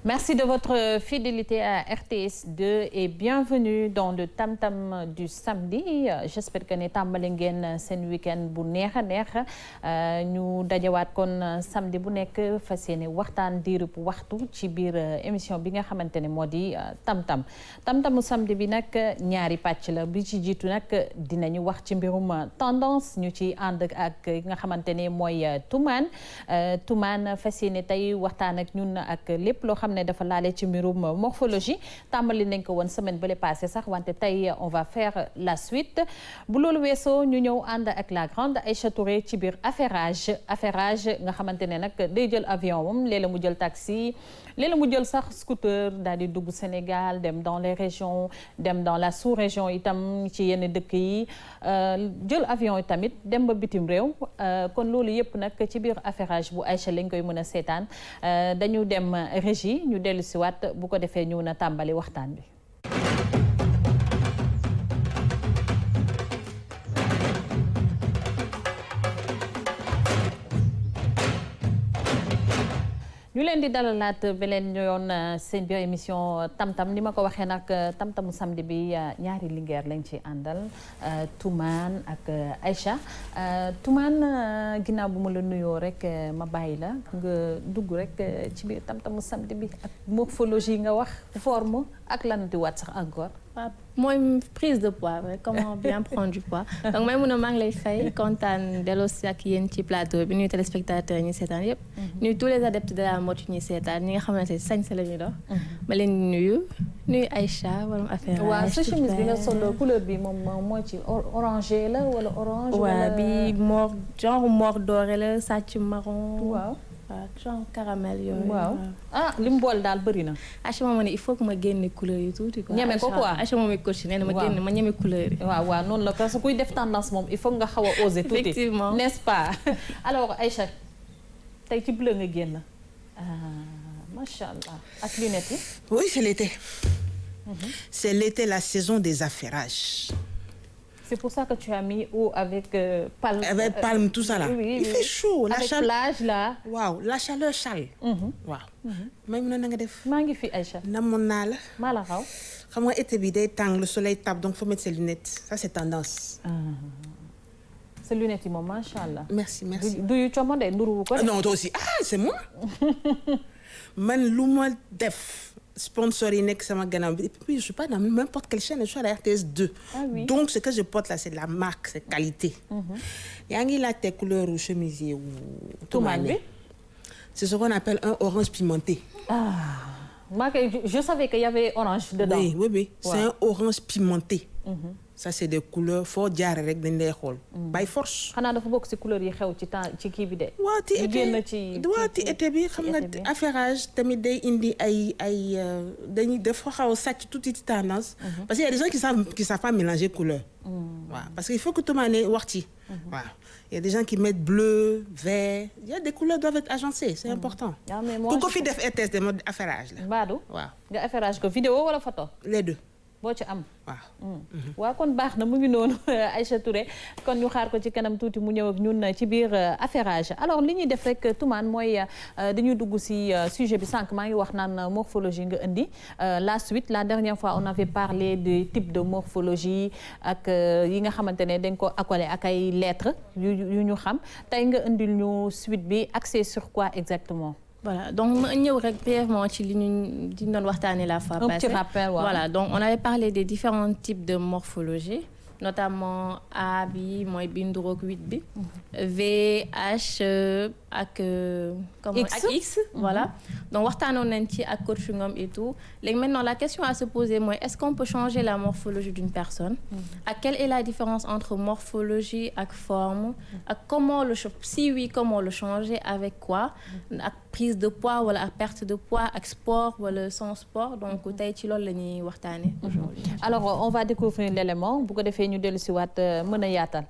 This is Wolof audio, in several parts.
Merci de votre fidélité à RTS2 et bienvenue dans le Tam Tam du samedi. J'espère que ne tàmbali ngeen seen week-end bu neex a neex ñu dajawaat kon samedi bu nekk fas yéene waxtaan diirub waxtu ci biir émission bi nga xamante ne moo di Tam Tam. Tam Tamu samedi bi nag ñaari pàcc la bi ci jiitu nag dinañu wax ci mbirum tendance ñu ci ànd ak nga xamante ne mooy Toumane fas yéene tey waxtaan ak ñun ak lépp loo xam ne dafa laale ci mbirum morphologie tàmbali nañ ko woon semaine bale passé sax wante tey on va faire la suite bu loolu weesoo ñu ñëw ànd ak la grande Aïcha Touré ci biir affairage nga xamante ne nag day jël avion moom léeg-léeg mu jël taxi léeg-léeg mu jël sax scooter daal di dugg Sénégal dem dans les régions dem dans la sous-région itam ci yenn dëkk yi jël avion yi tamit dem ba bitim réew kon loolu yëpp nag ci biir affairage bu Aïcha lañ koy mën a seetaan dañu dem régie ñu dellu si waat bu ko defee ñu mën a tàmbali waxtaan bi. ñu leen di dalalaat beneen yoon seen biir émission tam-tam ni ma ko waxee nag tam-tamu samedi bi ñaari lingeer lañ ci àndal Toumane ak Aïcha Toumane ginnaaw bu ma la nuyoo rek ma bàyyi la nga dugg rek ci biir tam-tamu samedi bi ak morphologie nga wax forme ak lan di waat sax encore. waaw mooy prise de poids comment bien prendre du poids donc may mun a maa ngi lay fay kontaan delloo si ak yéen ci plateau bi nuyu téléspectateurs yi ñuy seetaan yëpp. nuyu tous les adeptes de la mode yi ñuy seetaan ñi nga xamante ne sañse la ñuy dox. ma leen nuyu Aïcha wala affaire. waaw sa chemise bi nga solo couleur bi moom moo ci orangé la wala orange. wala bi genre mort doré la sàcc marron. waaw. genre caramel yooyu. waaw li mu bool daal bëri na. Aïcha moom ne il faut que ma génne couleur yi tuuti quoi. ñeme ko quoi Aïcha moom it coach nee na ma ñeme couleur yi. waaw noonu la parce que kuy def tendance moom il faut nga xaw a oser tuuti. effectivement n'est-ce pas. alors Aïcha tey ci bleu nga génn macha allah ak lunettes yi. oui c'est l'été. c'est l'été, la saison des affairages. C'est pour ça que tu as mis eau avec palme. Avec palme, tout ça là. Oui, il fait chaud. Avec plage là. waaw la chaleur chale. waaw. may mun na nga def. maa ngi fi Aïcha. namoon naa la. maa la xaw. xam nga été bi day tàng le soleil tape donc faut mettre ses lunettes ça c'est tendance. Sa lunettes yi moom macha allah. merci. du yu coomo de nduru ko de. non toi aussi c'est moi. man lu ma def. sponsor yi nekk sama gannaaw bi et puis je suis pas dans n'importe quelle chaîne je suis à la RTS2. Ah oui. donc ce que je porte là c'est de la marque c'est qualité. yaa ngi laajte couleur u chemisier wu Toumane bi. c'est ce qu'on appelle un orange pimenté. Je savais qu'il y avait orange dedans. oui. Ouais. c'est un orange pimenté. ça c'est des couleurs foo jaare rek dañ lay xool. by force. xanaa dafa bokk ci couleur yi xew ci temps ci kii bi de. waati été bi xam nga affairage tamit day indi ay dañuy dafa xaw a sàcc tuuti ci tendance. parce que y a des gens qui savent pas mélanger couleur. waaw parce que il faut que Toumane wax ci. waaw il y a des gens qui mettent bleu vert il y a des couleurs doivent être agencées c'est important. ku ko fi def RTS de mode affairage la. Mbadou. waaw nga affairage ko vidéo wala photo. les deux. boo ci am. waaw kon baax na mu ngi noonu Aïcha Touré kon ñu xaar ko ci kanam tuuti mu ñëw ak ñun ci biir affairage alors li ñuy def rek Toumane mooy dañuy dugg ci sujet bi sànq maa ngi wax naan morphologie nga indi la suite la dernière fois on avait parlé des types de morphologie ak yi nga xamante ne dañ ko accolé ak ay lettres yu ñu xam tey nga indil ñu suite bi axé sur quoi exactement. Voilà, donc ma ñëw rek brièvement ci li ñu doon waxtaanee la fois passée. Un petit rappel, waaw. Voilà, donc on avait parlé des différents types de morphologie, notamment A bi mooy bi nduroog 8 bi. V, H ak X. Voilà. Donc waxtaanoon nañ ci ak coach Ngom et tout. Léegi maintenant la question à se poser mooy est-ce qu'on peut changer la morphologie d'une personne? Ak quelle est la différence entre morphologie ak forme? Ak comment si oui, comment le changer avec quoi? Ak prise de poids wala ak perte de poids ak sport wala sans sport donc tey ci loolu la ñuy waxtaanee aujourd'hui. Alors on va découvrir l'élément bu ko defee ñu dellu si waat mën a yaatal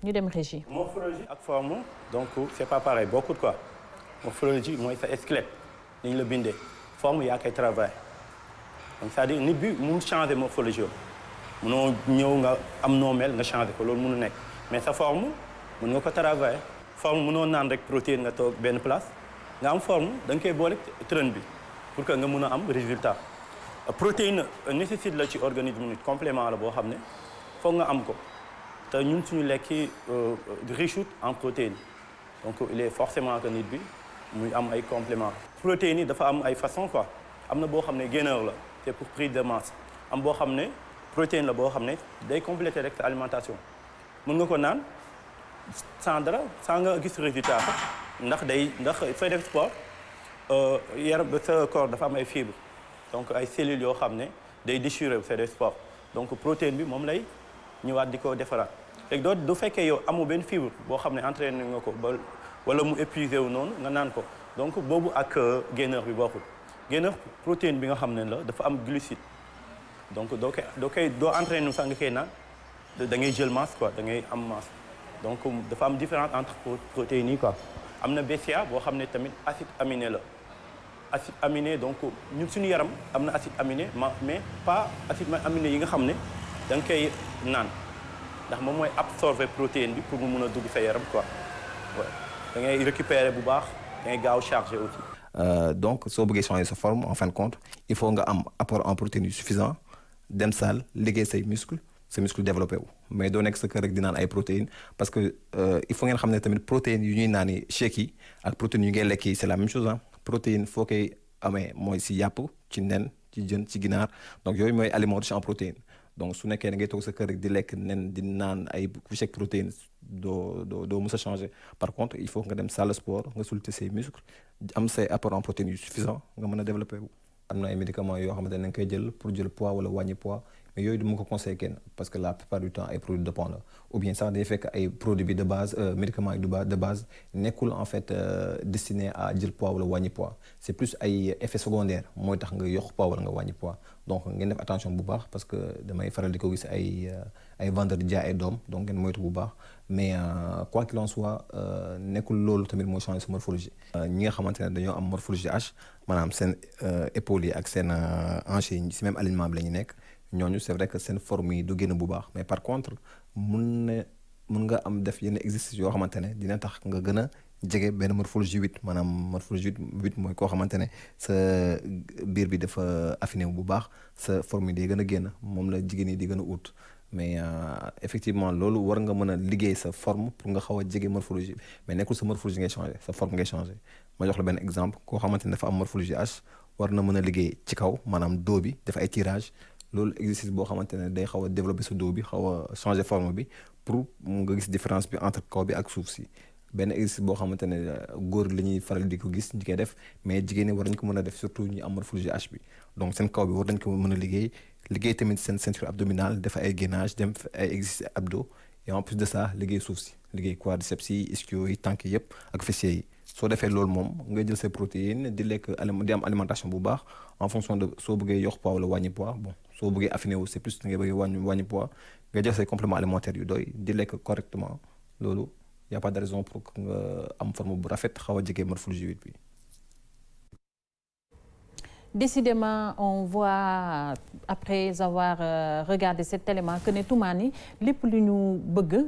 ñu dem régie. Morphologie ak forme donc c'est pas pareil bokkut quoi morphologie mooy sa squelette ni ñu la bindee forme yaa koy travail donc c'est-à-dire nit bi mu changer morphologie am munoo ñëw nga am noo mel nga changer ko loolu mënu nekk mais sa forme mën nga ko travailler forme mënoo naan rek protéine nga toog benn place nga am forme da nga koy boole train bi pour que nga mun a am résultat. Protéine nécessite la ci organisme nit complément la boo xam ne foog nga am ko te ñun suñu lekki riche en protéines donc il est forcément que nit bi muy am ay compléments. Protéines yi dafa am ay façon quoi am na boo xam ne gaineur la c'est pour prise de masse am boo xam ne protéine la boo xam ne day compléter rek sa alimentation mën nga ko naan sans dara sans nga gis résultat sax ndax sooy def sport yaram sa corps dafa am ay fibres donc ay cellules yoo xam ne day déchirer sooy def sport donc protéine bi moom lay ñëwaat di ko defaraat léegi du fekkee yow amoo benn fibre boo xam ne entraîné nga ko ba wala mu épuisé wu noonu nga naan ko donc boobu ak gaineur bi bokkul gaineur protéine bi nga xam ne la dafa am glucide donc doo entraîné sax nga koy naan da ngay jël masse quoi da ngay am masse donc dafa am différence entre protéines yi quoi am na BCA boo xam ne tamit acide aminé la acide aminé donc ñun suñu yaram am na acide aminé mais pas acide aminé yi nga xam ne da nga koy naan ndax moom mooy absorber protéine bi pour mu mun a dugg sa yaram quoi da ngay récupérer bu baax da ngay gaaw charger aussi. Donc soo bëggee changer sa forme en fin de compte il faut nga am apport en protéines yu suffisant dem salle liggéey say muscles développé wu mais doo nekk sa kër rek di naan ay protéines parce que il faut ngeen xam ne tamit protéines yu ñuy naan yi shake yi ak protéines yu ngay lekk yi c'est la même chose ah protéine foo koy amee mooy si yàpp ci nen ci jën ci ginaar donc yooyu mooy aliment riche en protéines donc su nekkee da ngay toog sa kër rek di lekk nen di naan ay shake protéines doo mës a changer par contre il faut nga dem salle de sport nga solliciter say muscles am say apport en protéines yu suffisant nga mën a développer wu. am na ay médicaments yoo xamante ne da nga koy jël pour jël poids wala wàññi poids mais yooyu du ma ko conseillé kenn parce que la plupart du temps ay produits dopants la ou bien sax day fekk ay produits bi de base médicaments yi de base nekkul en fait destiné à jël poids wala wàññi poids c'est plus ay effets secondaires mooy tax nga yokk poids wala nga wàññi poids donc ngeen def attention bu baax parce que damay faral di ko gis ay vendeurs di jaay ay doom donc ngeen moytu bu baax mais quoi qu'il en soit nekkul loolu tamit mooy changer sa morphologie. ñi nga xamante ne dañoo am morphologie H maanaam seen épaules yi ak seen hanches yi si même alignement bi la ñu nekk. ñooñu c'est vrai que seen forme yi du génn bu baax mais par contre mun nga am def yenn exercice yoo xamante ne dina tax nga gën a jege benn morphologie 8 maanaam morphologie 8 mooy koo xamante ne sa biir bi dafa affiné bu baax sa forme yi day gën a génn moom la jigéen yi di gën a ut mais effectivement loolu war nga mën a liggéey sa forme pour nga xaw a jege morphologie mais nekkul sa morphologie ngay changer sa forme ngay changer ma jox la benn exemple koo xamante ne dafa am morphologie H war na mën a liggéey ci kaw maanaam dos bi dafa ay tirage loolu exercice boo xamante ne day xaw a développer sa dos bi xaw a changer forme bi pour nga gis différence bi entre kaw bi ak suuf si benn exercice boo xamante ne góor la ñuy faral di ko gis ñi koy def mais jigéen ñi war nañ ko mën a def surtout ñu am morphologie H bi donc seen kaw bi war nañ ko mën a liggéey tamit seen ceinture abdominale dafa ay gainage dem ay exercice abdos et en plus de ça liggéey suuf si liggéey quadriceps yi ischio yi tànk yëpp ak fessiers yi soo defee loolu moom nga jël say protéines di lekk di am alimentation bu baax en fonction de soo bëggee yokk poids wala wàññi poids bon soo bëggee affiner wu c'est plus da ngay bëggee wàññi poids nga jël say compléments alimentaires yu doy di lekk correctement loolu y a pas de raison pour que nga am forme bu rafet xaw a jege morphologie 8 bi. Décidément, on voit après avoir regardé cet élément que ne Toumani lépp lu ñu bëgg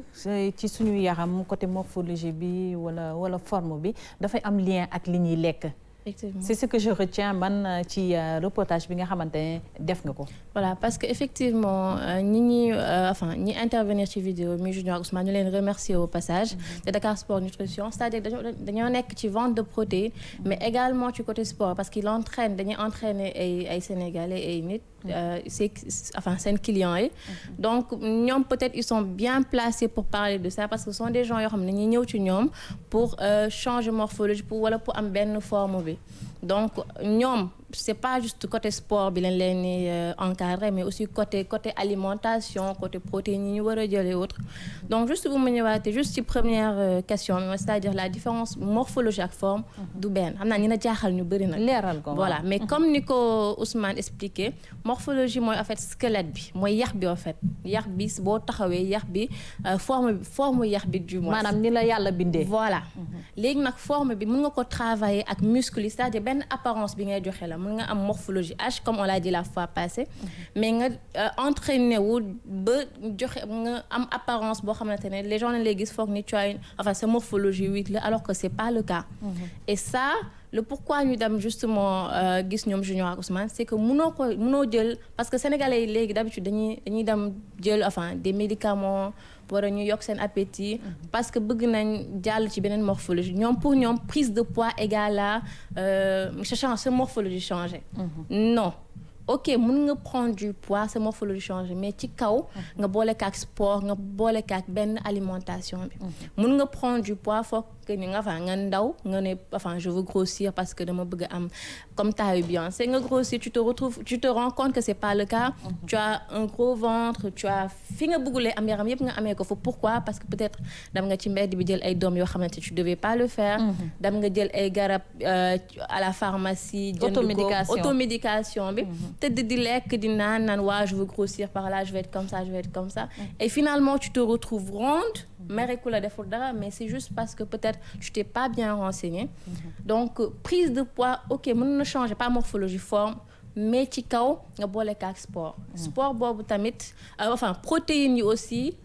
ci suñu yaram côté morphologie bi wala forme bi dafay am lien ak li ñuy lekk. Effectivement. C'est ce que je retiens man ci reportage bi nga xamante ne def nga ko. Voilà parce que effectivement ñi intervenir ci vidéo mi Junior Ousmane ñu leen remercier au passage de Dakar Sport Nutrition c'est-à-dire dañoo nekk ci vente de protéines mais également ci côté sport parce qu'il entraîne dañuy entraîner ay Sénégalais ay nit seen clients yi donc ñoom peut-être ils sont bien placés pour parler de ça parce que ce sont des gens yoo xam ne ñi ñëw ci ñoom pour changer morphologie pour am benn forme bi donc ñoom c'est pas juste côté sport bi leen ni encadré mais aussi côté alimentation côté protéines yi ñu war a jëlee autres donc juste bu ma ñëwaatee juste ci première question bi c'est-à-dire la différence morphologie ak forme du benn xam naa ñu na jaaxal ñu bëri nag leeral ko voilà mais comme ni ko Ousmane expliqué morphologie mooy en fait squelette bi mooy yax bi en fait yax bi boo taxawee yax bi forme yax bi du moins maanaam ni la yàlla bindee voilà léegi nag forme bi mën nga ko travailler ak muscle yi c'est-à-dire benn apparence bi ngay joxe la mën nga am morphologie H comme on l'a dit la fois passée mais nga entraîné wu ba joxe nga am apparence boo xamante ne les gens ne lay gis foog ni tu as sa morphologie 8 la alors que c'est pas le cas et ça le pourquoi ñu dem justement gis ñoom Junior ak Ousmane c'est que mënoo jël parce que sénégalais yi léegi d'habitude dañuy dem jël enfin des médicaments pour ñu yokk seen appétit parce que bëgg nañ jàll ci beneen morphologie pour ñoom prise de poids égale à sa morphologie changé non ok mën nga prendre du poids sa morphologie changé mais ci kaw nga boole kaak sport nga boole kaak benn alimentation bi mën nga prendre du poids foog que ni nga ndaw nga ne enfin je veux grossir parce que dama bëgg am comme taille Beyoncé nga grossir tu te rends compte que c'est pas le cas tu as un gros ventre tu as fi nga bëggulee am yaram yëpp nga amee ko fa pourquoi parce que peut-être dam nga ci mbedd bi jël ay doom yoo xamante tu devais pas le faire dam nga jël ay garab à la pharmacie automédication bi tëdd di lekk di naan waa je veux grossir par là je vais être comme ça et finalement tu te retrouves ronde mere ku la deful dara mais c'est juste parce que peut-être tu t'es pas bien renseigné donc prise de poids ok mën na changer pas morphologie forme mais ci kaw nga boole kaak sport boobu tamit enfin protéines yi aussi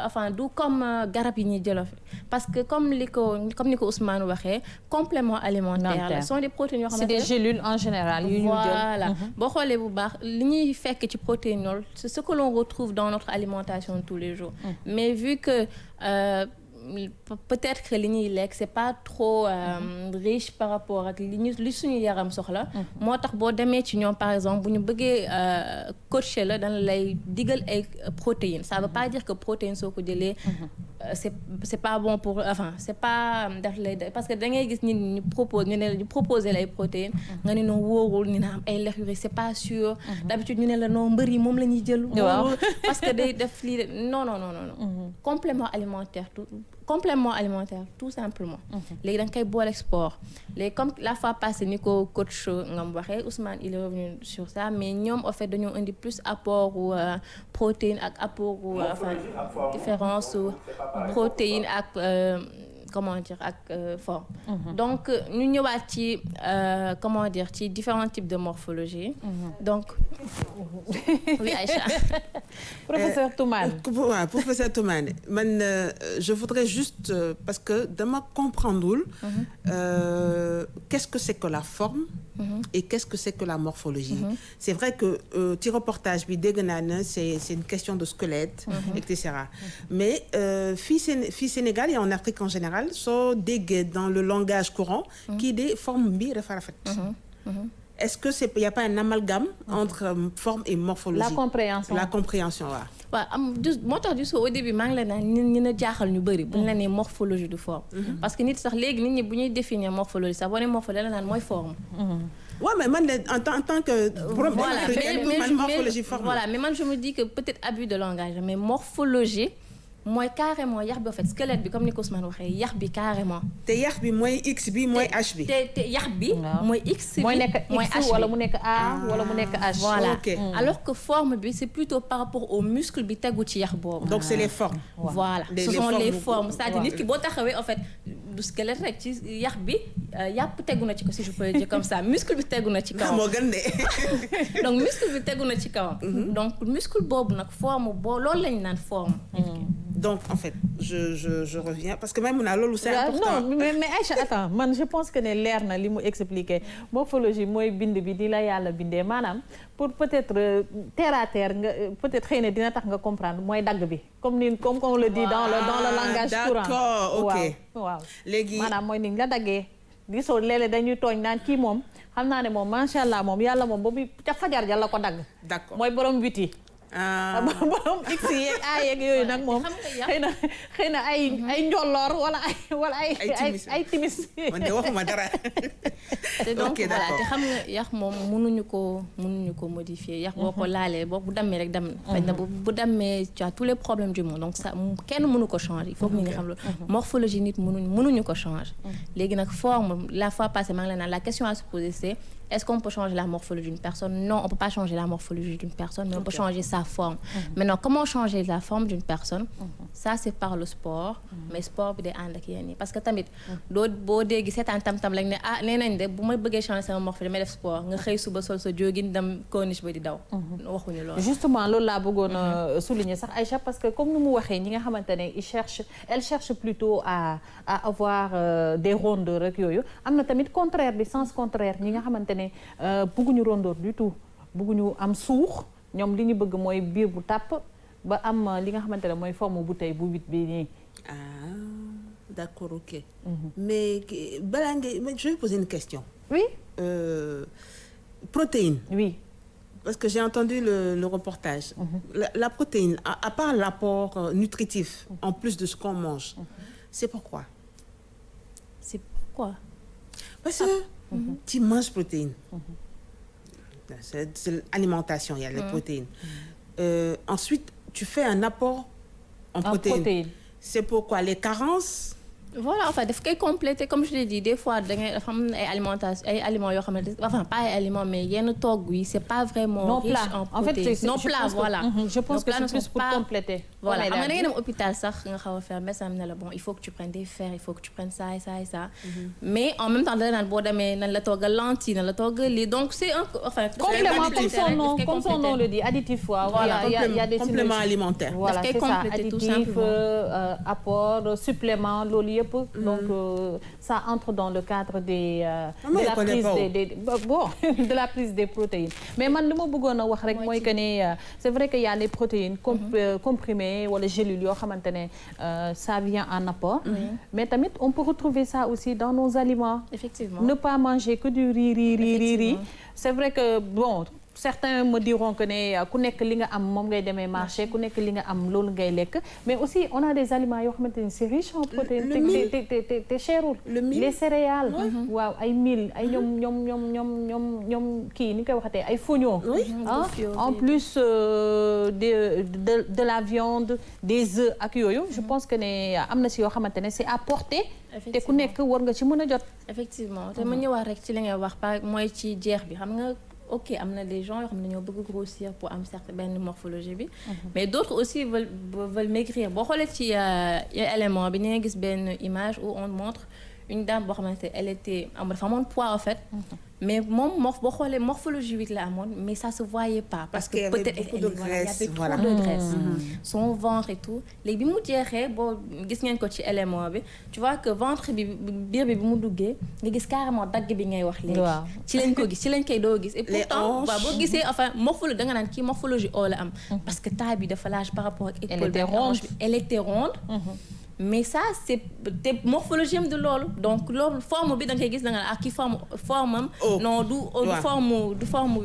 enfin du comme garab yi ñuy jëlof parce que comme ni ko Ousmane waxee complément alimentaire la sont des protéines yoo xamante c'est des gélules en général yu ñu jël voilà boo xoolee bu baax li ñuy fekk ci protéines loolu c'est ce que l'on retrouve dans notre alimentation tous les jours mais vu que peut-être que li ñuy lekk c'est pas trop riche par rapport ak li suñu yaram soxla moo tax boo demee ci ñoom par exemple bu ñu bëggee coacher la dana lay digal ay protéines ça veut pas dire que protéines soo ko jëlee c'est pas bon pour enfin c'est pas daf lay parce que da ngay gis nit ñi ñu proposer lay protéines nga ne noo wóorul ni na am ay lex yu riche c'est pas sûr d'habitude ñu ne la noo mbër yi moom la ñuy jël wóorul parce que day def lii non complément alimentaire tout simplement léegi da nga koy boole sport léegi comme la fois passée ni ko coach ngam waxee Ousmane il est revenu sur ça mais ñoom en fait dañoo indi plus apport ou protéines ak apport ou enfin différence protéines ak comment dire ak forme donc ñu ñëwaat ci comment dire ci différents types de morphologie donc oui Aïcha professeur Toumane waaw professeur Toumane man je voudrais juste parce que dama comprendrewul qu'est-ce que c'est que la forme et qu'est-ce que c'est que la morphologie c'est vrai que ci reportage bi dégg naa ne c'est une question de squelette etc mais fii Sénégal et en Afrique en général soo déggee dans le langage courant kii de forme bi dafa rafet est-ce que il y a pas un amalgame entre forme et morphologie la compréhension waaw moo tax juste au début maa ngi la naan ñu ne jaaxal ñu bëri bu ñu la nee morphologie du forme parce que nit sax léegi nit ñi bu ñuy définir morphologie sax boo nee morphologie la naan mooy forme ouais mais man en tant que morphologie forme voilà mais man je me dis que peut-être abus de langage mais morphologie mooy carrément yax bi en fait squelette bi comme ni ko Ousmane waxee yax bi carrément. te yax bi mooy X bi mooy H bi. te yax bi. mooy X bi mooy nekk mooy X wala mu nekk A wala mu nekk H. voilà ok alors que forme bi c'est plutôt par rapport au muscle bi tegu ci yax boobu. donc c'est les formes. voilà ce sont les formes c'est-à-dire nit ki boo taxawee en fait du squelette rek ci yax bi yàpp tegu na ci ko si je peux dire comme ça muscle bi tegu na ci kawam. moo gën de. donc muscle bi tegu na ci kawam. donc muscle boobu nag forme loolu lañu naan forme. donc en fait je reviens parce que même on a loolu c'est important. non mais Aïcha attends man je pense que ne leer na li mu expliqué morphologie mooy bind bi di la yàlla bindee maanaam pour peut-être terre à terre nga peut-être xëy na dina tax nga comprendre mooy dagg bi comme on le dit dans le langage courant. d'accord ok waaw léegi maanaam mooy ni nga daggee gisoo léeg-léeg dañuy tooñ naan kii moom xam naa ne moom macha allah moom yàlla moom ba muy ca fajar ja la ko dagg. d'accord mooy borom witi. borom x yeeg a yeeg yooyu nag moom xëy na ay njolloor wala ay timis man de waxuma dara. te donc voilà te xam nga yax moom mënuñu ko modifier yax boo ko laalee boo bu dammee rek dem xëy na bu dammee tu as tous les problèmes du monde donc ça kenn mënu ko changer il faut que nit ñi xam loolu morphologie nit mënuñu ko changer léegi nag forme la fois passée maa ngi leen naan la question à se poser c'est est-ce qu'on peut changer la morphologie d'une personne? Non, on peut pas changer la morphologie d'une personne, mais on peut changer sa sa forme. Maintenant comment changer la forme d'une personne, ça c'est par le sport, mais sport bi day ànd ak yéen yi parce que tamit boo dégg seetaan tam-tam lañ ne nee nañ de bu ma bëggee changer sama morphologie damay def sport nga xëy suba sol sa jogging dem corniche ba di daw. waxuñu loolu. justement loolu laa bëggoon a souligner sax Aïcha parce que comme ni mu waxee ñi nga xamante ne elle cherche plutôt à avoir des rondeurs rek yooyu am na tamit contraire bi sens contraire ñi nga xamante ne bëgguñu rondeur du tout bëgguñu am suux ñoom li ñu bëgg mooy biir bu tàpp ba am li nga xamante ne mooy forme bouteille bu 8 bi nii. D'accord, ok. Mais balaa ngay je vais poser une question. Oui. Protéines. Oui. Parce que j'ai entendu le reportage. La protéine, à part l'apport nutritif, en plus de ce qu'on mange, c'est pourquoi? C'est pourquoi? Parce que tu manges protéines. C'est l'alimentation, il y a les protéines. Ensuite, tu fais un apport en protéines. C'est pourquoi les carences. Voilà, enfin daf koy compléter comme je l'ai dit des fois da ngay dafa am ay alimentation ay aliments yoo xam ne enfin pas ay aliments mais yenn togg yi c'est pas vraiment riche en protéines. Non plat voilà. Je pense que c'est plus pour compléter. Voilà xam nga da ngay dem hôpital sax nga xaw a faire médecin ne la bon il faut que tu prennes des fer il faut que tu prennes ça et ça et ça. Mais en même temps da naan boo demee nañ la toggal lentille nañ la toggal lii donc c'est un enfin. complément comme son nom le dit additif waaw. Voilà il y a des compléments alimentaires. Voilà c'est ça additif apport supplément loolu yëpp. Donc ça entre dans le cadre de la prise des protéines. Mais man li ma bëggoon a wax rek mooy que ne c'est vrai que y a les protéines comprimées wala gélules yoo xamante ne ça vient en apport. Mais tamit on peut retrouver ça aussi dans nos aliments. Effectivement. Ne pas manger que du riz. C'est vrai que bon. Certains me diront que ne ku nekk li nga am moom ngay demee marché ku nekk li nga am loolu ngay lekk mais aussi on a des aliments yoo xamante ne c'est riche en protéines te cherul les céréales waaw ay mil ay ñoom kii ni koy waxatee ay fognon en plus de la viande des œufs ak yooyu je pense que ne am na si yoo xamante ne c'est à porter te ku nekk war nga ci mën a jot effectivement te ma ñëwaat rek ci li ngay wax par mooy ci jeex bi xam nga ok am na des gens yoo xam ne ñoo bëgg grossir pour am certain benn morphologie bi mais d'autres aussi veulent maigrir boo xoolee ci élément bi ni nga gis benn image où on montre une dame boo xamante elle était dafa amoon poids en fait mais moom boo xoolee morphologie 8 la amoon mais ça se voyait pas parce que peut-être il y avait trop de graisse son ventre et tout léegi bi mu jeexee boo gis ngeen ko ci élément bi tu vois que ventre bi biir bi mu duggee nga gis carrément dagg bi ngay wax léegi ci lañ ko gis ci lañ koy doo gis et pourtant waaw boo gisee enfin morphologie da nga naan kii morphologie O la am parce que taille bi dafa large par rapport ak épaule bi elle était ronde mais ça c'est te morphologie am de loolu donc loolu forme bi da nga koy gis da nga ak ki forme am non du forme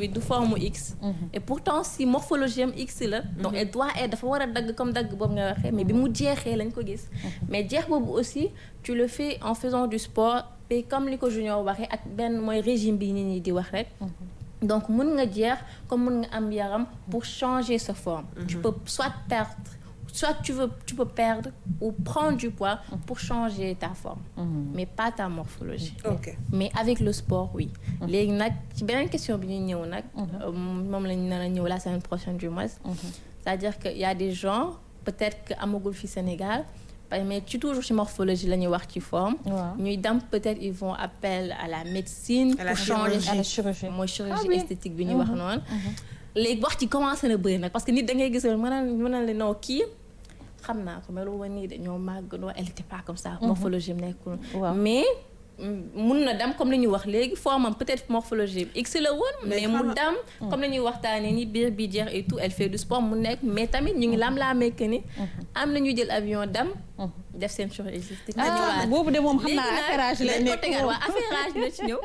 X et pourtant si morphologie am X la donc elle doit être dafa war a dagg comme dagg boobu nga waxee mais bi mu jeexee lañ ko gis mais jeex boobu aussi tu le fais en faisant du sport et comme li ko Junior waxee ak benn mooy régime bi nit ñi di wax rek donc mën nga jeex comme mën nga am yaram pour changer sa forme tu peux soit tu peux perdre ou prendre du poids pour changer ta forme mais pas ta morphologie mais avec le sport oui léegi nag ci beneen question bi ñuy ñëw nag moom lañu nar a ñëw la semaine prochaine du mois c'est-à-dire que y a des gens peut-être que amagul fi Sénégal mais ci toujours ci morphologie la ñuy wax ci forme ñuy dem peut-être ils vont appel à la médecine pour changer à la chirurgie mooy chirurgie esthétique bi ñuy wax noonu léegi wax ci commencé na bëri nag parce que nit da ngay gis mën na la noo kii xam naa ko mais lu ma nii de ñoo màggandoo elle était pas comme ça morphologie am nekkul mais mun na dem comme li ñuy wax léegi forme am peut-être morphologie X la woon mais mu dem comme li ñuy waxtaanee ni biir bi jeex et tout elle fait du sport mu nekk mais tamit ñu ngi lam-laamee que ni am na ñu jël avion dem def seen chirurgie esthétique boobu de moom xam naa affairage la nekk waaw affairage la ci ñëw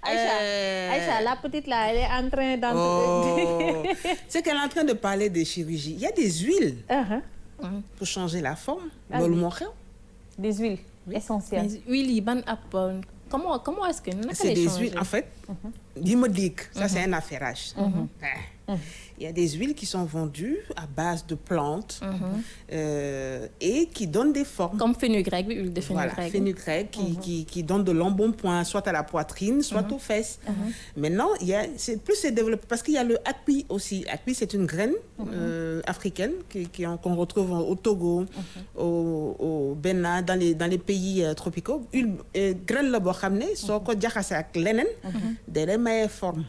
Aïcha la petite là elle est en train c'est qu'elle est en train de parler de chirurgie il y a des huiles pour changer la forme loolu moo xew des huiles essentielles mais huiles yi ban app comment est-ce que c'est des huiles en fait yi ma dégg ça c'est un affairage Il y a des huiles qui sont vendues à base de plantes et qui donnent des formes. Comme fenugrec, huile de fenugrec. Voilà, fenugrec qui donne de l'embonpoint, soit à la poitrine, soit aux fesses. Maintenant, c'est développé parce qu'il y a le akpi aussi. Akpi, c'est une graine africaine qu'on retrouve au Togo, au Bénin, dans les pays tropicaux. Une graine la boo xam ne soo ko jaxase ak leneen day lay maye forme.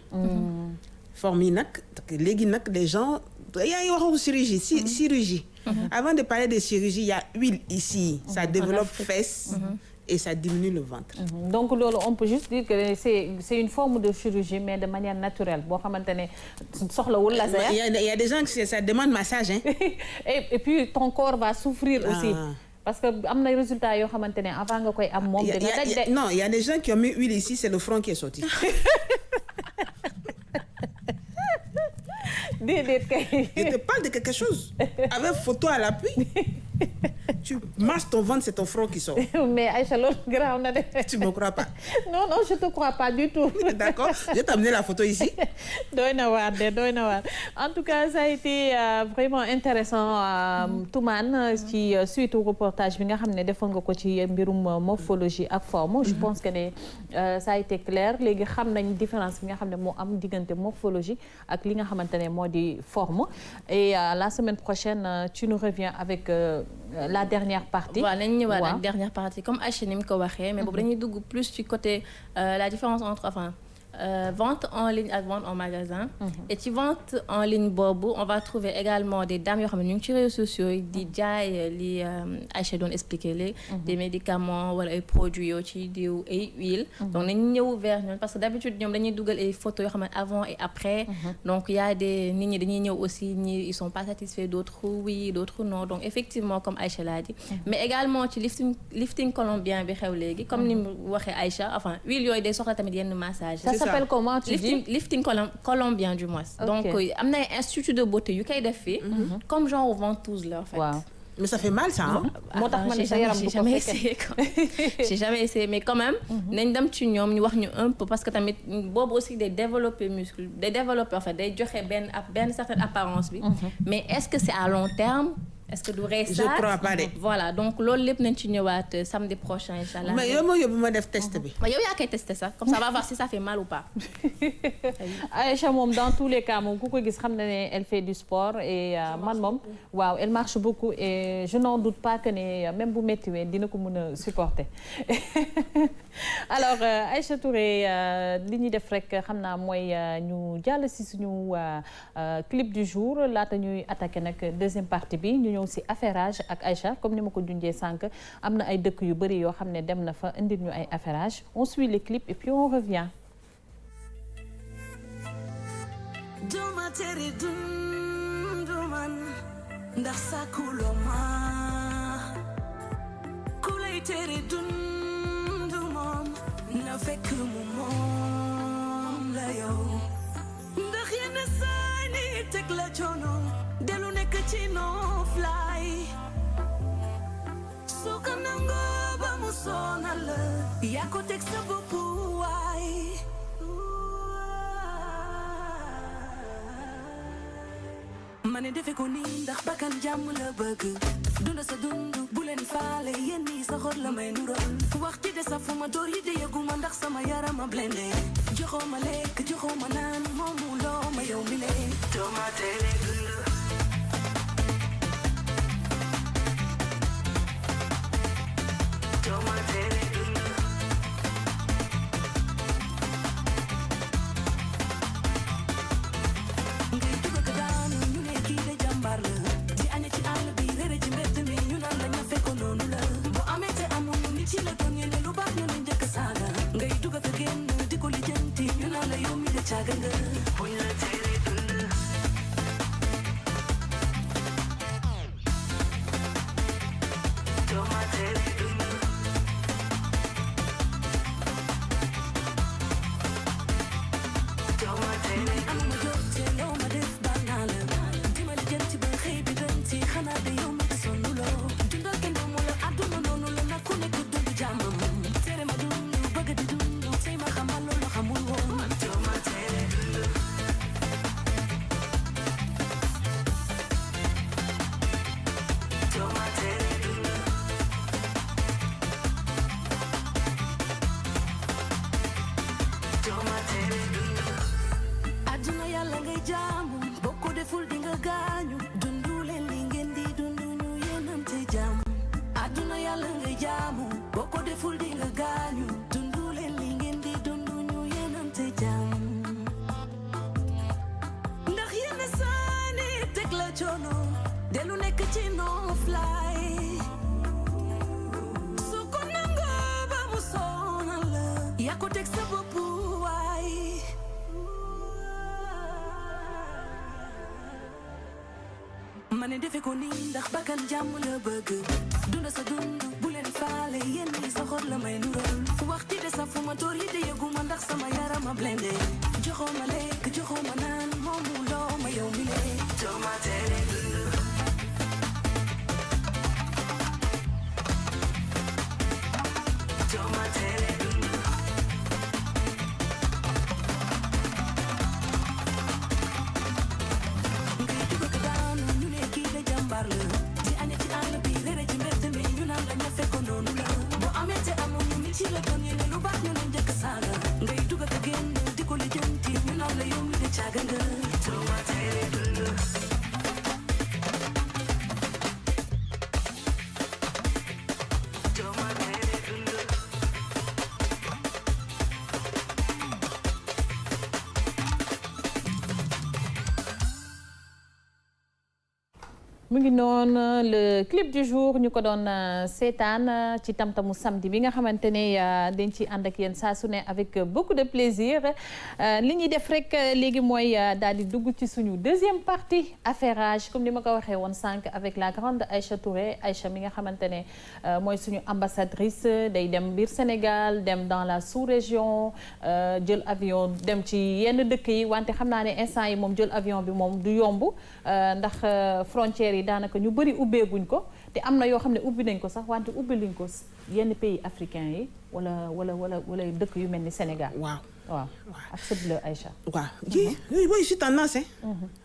Forme yi nag léegi nag les gens yaa ngi waxu chirurgie. Avant de parler de chirurgie, il y a huile ici. Ça développe fesses et ça diminue le ventre. Donc loolu on peut juste dire que c'est une forme de chirurgie mais de manière naturelle boo xamante ne soxlawul laser. Il y a des gens qui ça demande massage hein. et puis ton corps va souffrir aussi. Parce que am na résultat yoo xamante ne avant nga koy am moom. Non, il y a des gens qui ont mis huile ici, c'est le front qui est sorti. Je te parle de quelque chose. Avec photo à l'appui. Tu masses ton ventre, c'est ton front qui sort. Mais Aïcha, loolu garaaw na de. Tu me crois pas? Non, je te crois pas du tout. D'accord. Je vais t'amener la photo ici. doy na waar. En tout cas, ça a été vraiment intéressant Toumane ci suite au reportage bi nga xam ne defoon nga ko ci mbirum morphologie ak forme. Je pense que ne ça a été clair. Léegi xam nañ différence bi nga xam ne moo am diggante morphologie ak li nga xamante ne moo di forme. Et la semaine prochaine, tu nous reviens avec la dernière partie. Voilà, nañu ñëwaat ak dernière partie comme Aïcha ni mu ko waxee mais boobu dañuy dugg plus ci côté la différence entre vente en ligne ak vente en magasin. Et ci vente en ligne boobu on va trouver également des dames yoo xam ne ñu ngi ci réseaux sociaux yi di jaay li Aïcha doon expliquer léegi des médicaments wala ay produits yoo ci diw ay huile. Donc nañu ñëw vers ñoom parce que d'habitude ñoom dañuy dugal ay photos yoo xam ne avant et après. Donc il y a des nit ñi dañuy ñëw aussi ñi ils sont pas satisfaits, d'autres oui, d'autres non. Donc effectivement comme Aïcha l'a dit. Mais également ci lifting colombien bi xew léegi comme ni mu waxee Aïcha huile yooyu day soxla tamit yenn massage. Ça s'appelle comment tu dis? Lifting colombien du moins. Okay. Donc am na ay institut de beauté yu koy def fii comme genre ventouse là en fait. Wow. Mais ça fait mal ça hein? Moo tax ma ne sa yaram bu ko fekkee. J'ai jamais essayé mais quand même nañ dem ci ñoom ñu wax ñu un peu parce que tamit boobu aussi day développer muscle day développer en fait day joxe benn certaine apparence bi. Mais est-ce que c'est à long terme? Est-ce que du rey ça? Je crois pas de. Voilà donc loolu lépp nañ ci ñëwaat samedi prochain inchallah. Mais yow ma yóbbu ma def test bi. Mais yow yaa koy tester ça comme ça va voir si ça fait mal ou pas. Aïcha moom dans tous les cas moom ku ko gis xam na ne elle fait du sport et man moom waaw elle marche beaucoup et je n'en doute pas que ne même bu méttiwee dina ko mën a supporter. Alors Aïcha Touré li ñuy def rek xam naa mooy ñu jàll si suñu clip du jour laata ñuy attaquer nag deuxième partie bi ñu ñëw si affairage ak Aïcha comme ni ma ko junjee sànq am na ay dëkk yu bëri yoo xam ne dem na fa indil ñu ay affairage on suit les clips et puis on revient. Duma tere dundu man ndax sakulo ma kulay tere dundu moom na fekk mu moom la yow ndax yenn saa ni teg la coono delu nekk ci no fly soo ko nangoo ba mu sonal la yaa ko teg sa bopp waay mane defe ko nii ndax bakkan jàmm la bëgg dunda sa dund bu leen faale yéen ñi sa xol la may nural wax ci de sa fu ma door yi de yëguma ndax sama yaram a blende joxoo ma lekk joxoo ma naan moomu loo ma yow mi lee doo ma tere dund doo ma tere dund ngay dugg ko daanu ñu ne kii de jàmbaar la di aña ci àll bi réere ci mbedd mi ñu naan la ñafe ko noonu la bu amee te amul nit ci la doon yéene lu baax ñu ne njëkk saaga ngay dugg ko génn di ko lijjanti ñu naan la yow mi de caaga nga buñ la tere dund doo ma tere dund doo ma tere am ma jot te loo ma def baal naa la di ma lijjanti ba xëy bi danti xanaa de yow mi sonn loo dundal kenn doomu la àdduna noonu la nag ku nekk dund jàmmam tere ma dund bëgg di dund tey ma xamal loolu xamul woon doo ma tere dund àdduna yàlla ngay jaamu boo ko deful di nga gaañu dundu leen li ngeen di dundu ñu yéenante jàmm àdduna yàlla ngay jaamu boo ko deful di nga gaañu dundu leen li ngeen di dundu ñu yéenante jàmm ndax yenn saani teg la coono delu nekk ci noflaay su ko nangoo ba mu sonal la yaa ko teg sa bopp waay ma ne defe ko nii ndax bakkan jàmm la bëgg dunda sa dund bu leen faale yéen ñi sa xol la may nural waxti de sa fu ma toor yi de yëguma ndax sama yaram a blende joxoo ma lekk joxoo ma naan moomu loo ma yow mi le jox ma tere dund jox ma tere dund ngay dugg ko daanu ñu ne kii de jàmbaar la di aña ci àll bi réere ci mbedd mi ñu naan la ña fekk noonu la boo amee te amoon ñu nit ci la doon yéene lu baax ñu ne njëkk saaga ngay dugg ko génn di ko lijjanti ñu naan la yow mi de caaga nga jox ma tere dund jox ma tere dund mu ngi noonu le clip du jour ñu ko doon seetaan ci tamtamu samedi bi nga xamante ne dañ ci ànd ak yéen saa su ne avec beaucoup de plaisir li ñuy def rek léegi mooy daal di dugg ci suñu deuxième partie affairage comme ni ma ko waxee woon sànq avec la grande Aïcha Touré Aïcha mi nga xamante ne mooy suñu ambassadrice day dem biir Sénégal dem dans la sous-région jël avion dem ci yenn dëkk yi wante xam naa ne instant yi moom jël avion bi moom du yomb ndax frontières yi daanaka ñu bëri ubbeeguñ ko te am na yoo xam ne ubbi nañ ko sax wante ubbi luñ ko yenn pays africains yi wala dëkk yu mel ni Sénégal. waaw accepte-le Aïcha. waaw ji oui je suis tendance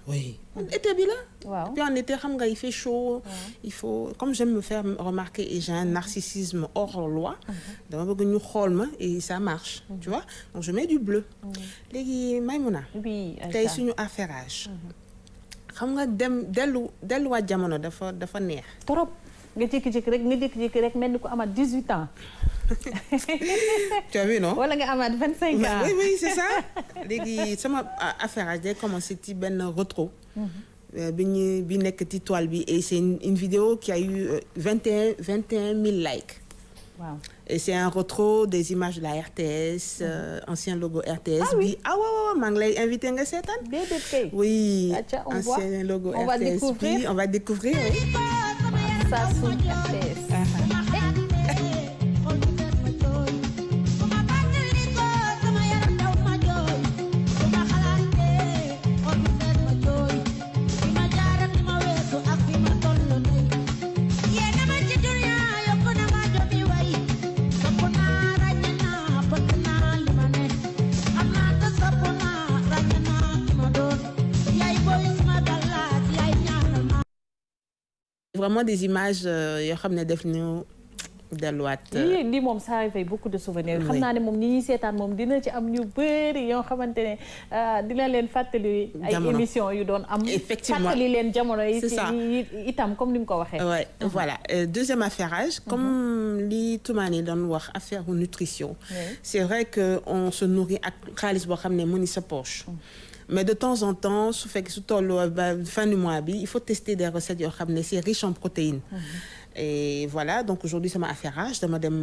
oui été bi la. waaw puis en été xam nga il fait chaud. il faut comme j'aime me faire remarquer et j'ai un narcissisme hors loi. dama bëgg ñu xool ma et ça marche. tu vois donc je mets du bleu. léegi Maïmouna. oui Aïcha tey suñu affairage. xam nga delluwaat jamono dafa neex. trop nga jékki-jékki rek mel ni ko amaat 18 ans. tu as vu non. wala nga amaat 25 ans. oui c'est ça. léegi sama affairage day commencé ci benn rétro. bi nekk ci toile bi et c'est une vidéo qui a eu 21 000 likes. waaw et c'est un rétro des images de la RTS ancien logo RTS. bi waaw maa ngi lay invité nga seetaan. déedéet kay. oui ancien logo RTS bi on va découvrir oui. ça sous RTS. vraiment des images yoo xam ne def ñu delluwaat. lii moom ça réveille beaucoup de souvenirs. xam naa ne moom ñi ñuy seetaan moom dina ci am ñu bëri yoo xamante ne dina leen fàttali. ay émissions yu doon am. effectivement fàttali leen jamono yi. c'est ça itam comme ni mu ko waxee. ouais voilà deuxième affairage. comme li Toumani doon wax affaire nutrition. c'est vrai que on se nourrit ak xaalis boo xam ne mu ngi sa poche. mais de temps en temps su fekkee su tolloo ba fin du mois bi il faut tester des recettes yoo xam ne c'est riche en protéines. et voilà donc aujourd'hui sama affairage dama dem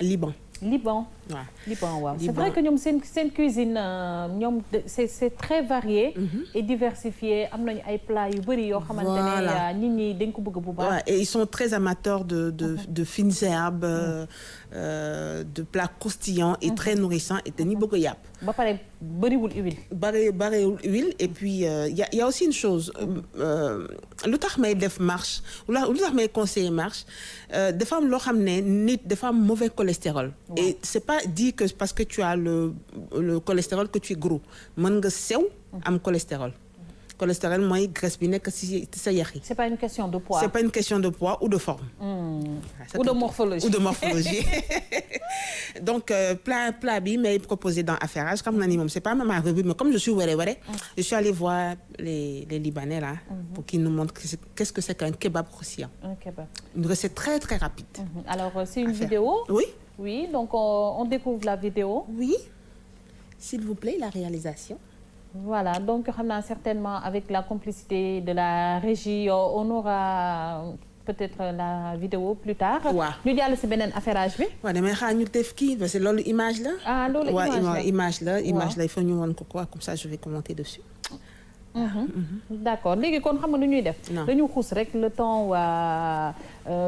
Liban. Liban. waaw Liban waaw. c'est vrai que ñoom seen cuisine ñoom c'est très varié. et diversifié am nañu ay plats yu bëri yoo xamante ne nit ñi dañ ko bëgg bu baax. waaw et ils sont très amateurs de fines herbes. de plats croustillants et très nourrissants et dañuy bëgg a yàpp. ba pare bëriwul huile. bëriwul huile et puis y a aussi une chose lu tax may def marche lu tax may conseiller marche dafa am loo xam ne nit dafa am mauvais cholestérol. et c'est pas dit que parce que tu as le cholestérol que tu es gros mën nga sew am cholestérol. cholestérol mooy graisse bi nekk ci sa yax yi. c'est pas une question de poids. c'est pas une question de poids ou de forme. Ou de morphologie. Ou de morphologie. Donc plat bi may proposé dans Affairage xam naa ni moom c'est pas ma revue mais comme je suis wéré je suis allée voir les Libanais là pour qu'ils nous montrent qu'est-ce que c'est qu'un kebab croustillant. Un kebab. Une recette très très rapide. Alors c'est une vidéo. Oui. Oui, donc on découvre la vidéo. Oui. S'il vous plaît, la réalisation. Voilà, donc xam naa certainement avec la complicité de la régie on aura peut-être la vidéo plus tard. waaw ñu jàll ci beneen affairage bi. waaw damay xaar ñu def kii parce que loolu image la. Ah loolu image la il faut ñu woon ko quoi comme ça je vais commenter dessus. D'accord léegi kon xam nga nu ñuy def. dañu xuus rek le temps waa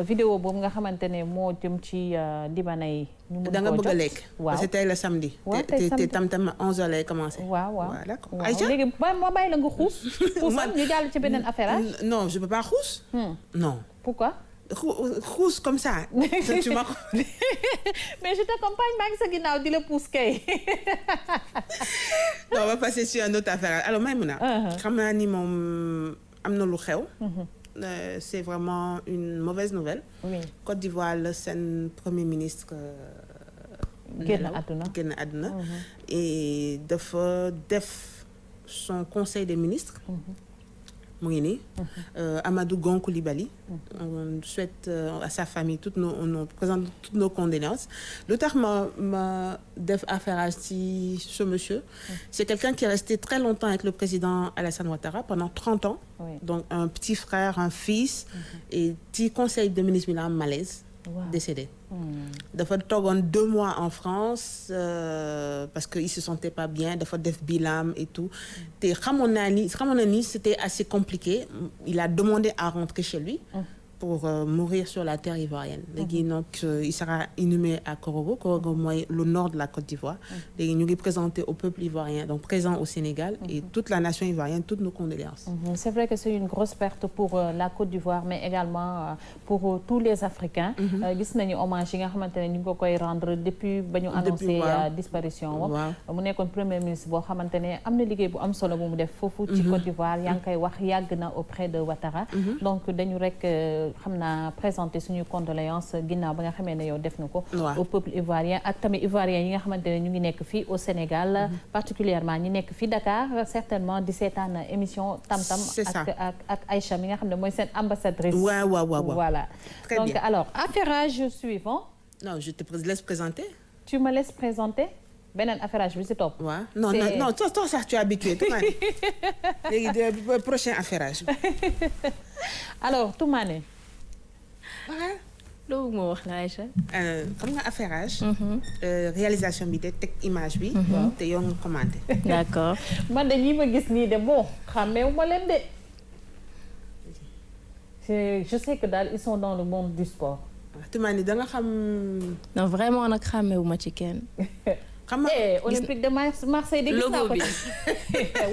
vidéo boobu nga xamante ne moo jëm ci libanais yi. ñu mën koo jot da nga bëgg a lekk. waaw parce que tey la samedi. waaw tey samedi te tam 11h lay commencé. waaw d'accord Aïcha léegi ma bàyyi la nga xuus. xuusal ñu jàll ci beneen affairage. non je peux pas xuus. non. Pourquoi? Xuus comme ça. Tu m'as... Mais je t'accompagne maa ngi sa ginnaaw di la pousse kay. Non, on va passer sur une autre affaire. Alors Maïmouna, xam naa ni moom am na lu xew. C'est vraiment une mauvaise nouvelle. Oui. Côte d'Ivoire la seen premier ministre génn àdduna. Et dafa def son conseil des ministres. mu ngi nii Amadou Gon Coulibaly. On souhaite à sa famille on présente toutes nos condoléances. Lu tax ma def Affairage ci ce monsieur. C'est quelqu'un qui est resté très longtemps avec le président Alassane Ouattara pendant 30 ans. Oui. Donc un petit frère, un fils. Et ci conseil de ministre bi la am malaise. Décédé. dafa toogoon 2 mois en France parce que il se sentait pas bien dafa def bilan et tout te xamoon na ni c'était assez compliqué. Il a demandé à rentrer chez lui pour mourir sur la terre ivoirienne. Léegi donc il sera inhumé à Korogo. Korogo mooy le nord de la Côte d'Ivoire. Léegi ñu ngi présenter au peuple ivoirien donc présent au Sénégal et toute la nation ivoirienne toutes nos condoléances. C'est vrai que c'est une grosse perte pour la Côte d'Ivoire mais également pour tous les Africains. Gis nañu hommage yi nga xamante ne ñu ngi ko koy rendre depuis ba ñu annoncé disparition wam mu nekkoon premier ministre boo xamante ne am na liggéey bu am solo bu mu def foofu ci Côte d'Ivoire yaa ngi koy wax yàgg na auprès de Ouattara. Donc dañu rek xam naa présenter suñu condoléances ginnaaw ba nga xamee ne yow def na ko au peuple ivoirien ak tamit ivoirien yi nga xamante ne ñu ngi nekk fii au Sénégal particulièrement ñi nekk fii Dakar certainement di seetaan émission Tam Tam ak Aïcha mi nga xam ne mooy seen ambassadrice. waaw voilà très donc bien. alors affairage suivant. Non, je te laisse présenter. Tu me laisses présenter beneen affairage bi si topp. waaw non toi ça tu es habitué Toumane. léegi prochain affairage. Alors Toumane. loolu moo wax la Aïcha. xam nga Affairage. réalisation bi de teg image bi. te yow nga commenté. D'accord. man de ñi ma gis nii de bon xàmmeewu ma leen de. je sais que daal ils sont dans le monde du sport. Toumane da nga xam. non vraiment nag xàmmeewu ma ci kenn. xam nga Olympique de Marseille de gis naa ko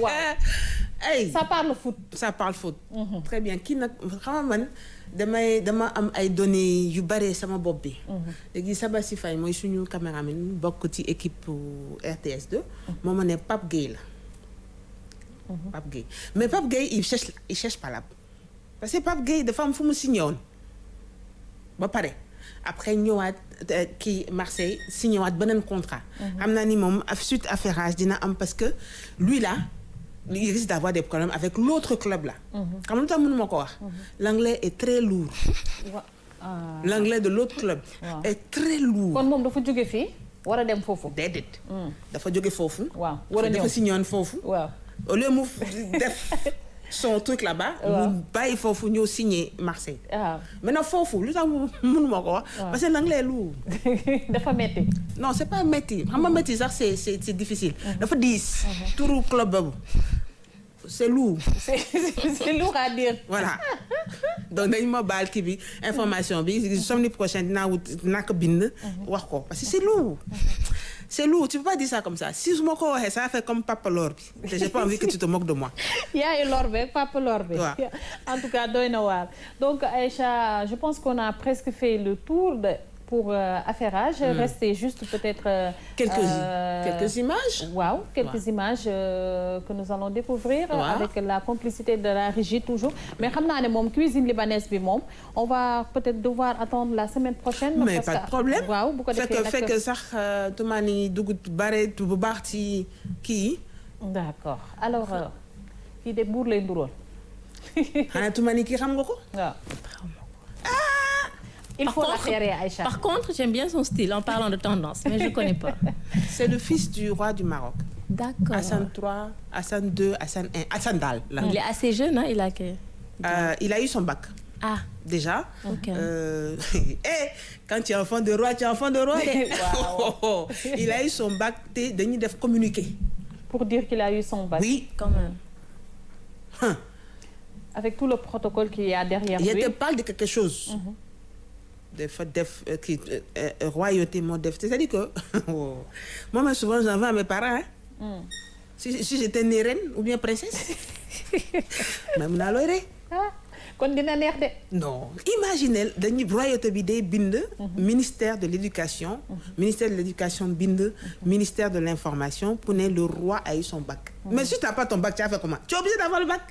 waaw. ay ça parle foot. ça parle foot. très bien kii nag xam nga man dama am ay données yu bare sama bopp bi. léegi Sabassi Faye mooy suñu caméraman bokk ci équipe RTS 2. moo ma ne Pape Gueye la. Pape Gueye mais Pape Gueye il cherche pas là parce que Pape Gueye dafa am fu mu signé woon ba pare après ñëwaat kii Marseille signé waat beneen contrat. xam naa ni moom suite Affairage dina am parce que lui là. Il risque d'avoir des problèmes avec l'autre club là. Comme lu tax mënuma ko wax. L'anglais est très lourd. L'anglais de l'autre club est très lourd. kon moom dafa jóge fii war a dem foofu. déedéet. dafa jóge foofu. waaw war a ñëw dafa signé woon foofu. waaw au lieu mu def son truc là-bas. mu bàyyi foofu ñëw signé Marseille. waaw maintenant foofu lu tax mënuma ko wax. parce que l'anglais est lourd. dafa metti. non c'est pas metti xam nga metti sax c'est difficile. dafa diis. turu club boobu. c'est lourd. c'est lourd à dire. Voilà. Donc dañ ma baal kii bi information bi samedi prochain dinaa ko bind. wax ko parce que c'est lourd. C'est lourd, tu peux pas dire ça comme ça. Si je me dis ça fait comme Papa Lor bi. J'ai pas envie que tu te moques de moi. Yaayu Lor bi Papa Lor bi. Ouais. En tout cas doy na waar. Donc Aïcha, je pense qu'on a presque fait le tour de pour affairage. Restez juste peut-être quelques images. Waaw, quelques images que nous allons découvrir avec la complicité de la régie toujours. Mais xam naa ne moom cuisine libanaise bi moom on va peut-être devoir attendre la semaine prochaine. Mais pas de problème. Waaw bu ko defee nag fekk sax tumaani dugub bare bu baax ci kii. D'accord alors kii de buur lay ndurool. xanaa tumaani kii xam nga ko. waaw. Il faut l'affairer, Aïcha. Par contre, j'aime bien son style en parlant de tendance, mais je ne connais pas. C'est le fils du roi du Maroc. D'accord. Hassan III, Hassan II, Hassan I, Hassan Dal. Là. Il est assez jeune, hein? Il a eu son bac. Ah. Déjà. Ok. Quand tu es enfant de roi, tu es enfant de roi. Wow. Il a eu son bac, dañuy def communiqué. Pour dire qu'il a eu son bac. Oui. Quand même. Avec tout le protocole qu'il y a derrière lui. Il te parle de quelque chose. Royauté moo def c'est-à-dire que moi souvent j'en veux à mes parents si j'étais née reine ou bien princesse mais mun naa looy rey kon dina neex de. non imaginez dañuy royauté bi day bind ministère de l'éducation ministère de l'éducation bind ministère de l'information pour ne le roi a eu son bac mais si tu n'as pas ton bac tu vas faire comment tu es obligé d'avoir le bac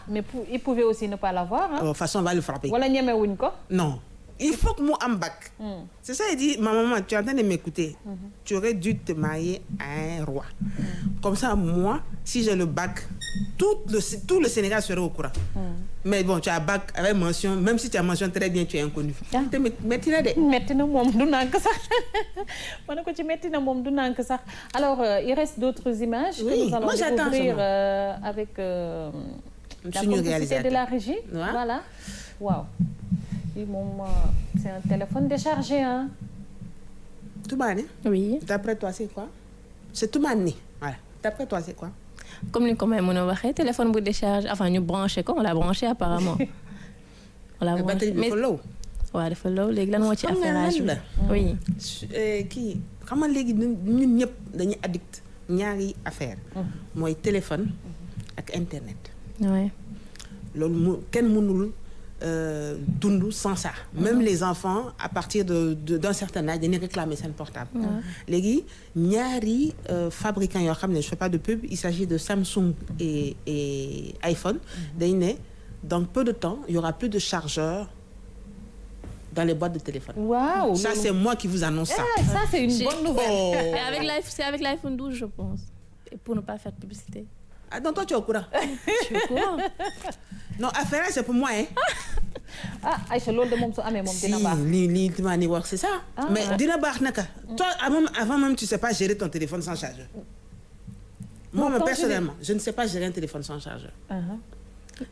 mais il pouvait aussi ne pas l'avoir de toute façon on va le frapper wala ñemewuñ ko non. Il faut que moi am bac. C'est ça, il dit, ma maman, tu es en train de m'écouter. Tu aurais dû te marier à un roi. Comme ça, moi, si j'ai le bac, tout le Sénégal serait au courant. Mais bon, tu as bac avec mention, même si tu as mention très bien, tu es inconnu. Metti na moom du nànk sax ma ne ko ci metti na moom du nànk sax alors il reste d'autres images que nous allons découvrir avec la complicité de la régie. Voilà. Waaw. Moom c'est un téléphone déchargé hein. Toumani. Oui. D'après toi c'est quoi? C'est Toumani. Voilà. D'après toi c'est quoi? Comme ni ko may mën a waxee téléphone bu décharge enfin ñu branché ko on l'a branché apparemment. On l'a branché mais waaw dafa low léegi lan moo ci affairage bi. Oui. Kii xam nga léegi ñun ñëpp dañuy addict ñaari affaire mooy téléphone ak internet. Ouais. Loolu kenn mënul dund sans ça. Même les enfants à partir d'un certain âge dañuy réclamer seen portable. léegi ñaari fabricants yoo xam ne je fais pas de pub il s'agit de Samsung et iPhone. dañ ne dans peu de temps il y aura plus de chargeurs dans les boîtes de téléphone. Waouh. Ça c'est moi qui vous annonce ça. Ça c'est une bonne nouvelle. C'est avec l'iPhone 12 je pense. Et pour ne pas faire de publicité. Ah donc toi tu es au courant. Je suis au courant. Non affaire c'est pour moi hein. Aïcha loolu de moom su amee moom dina baax. lii li ma ni wax c'est ça. mais dina baax naka. toi avant même tu sais pas gérer ton téléphone sans chargeur. moi personnellement je ne sais pas gérer un téléphone sans chargeur.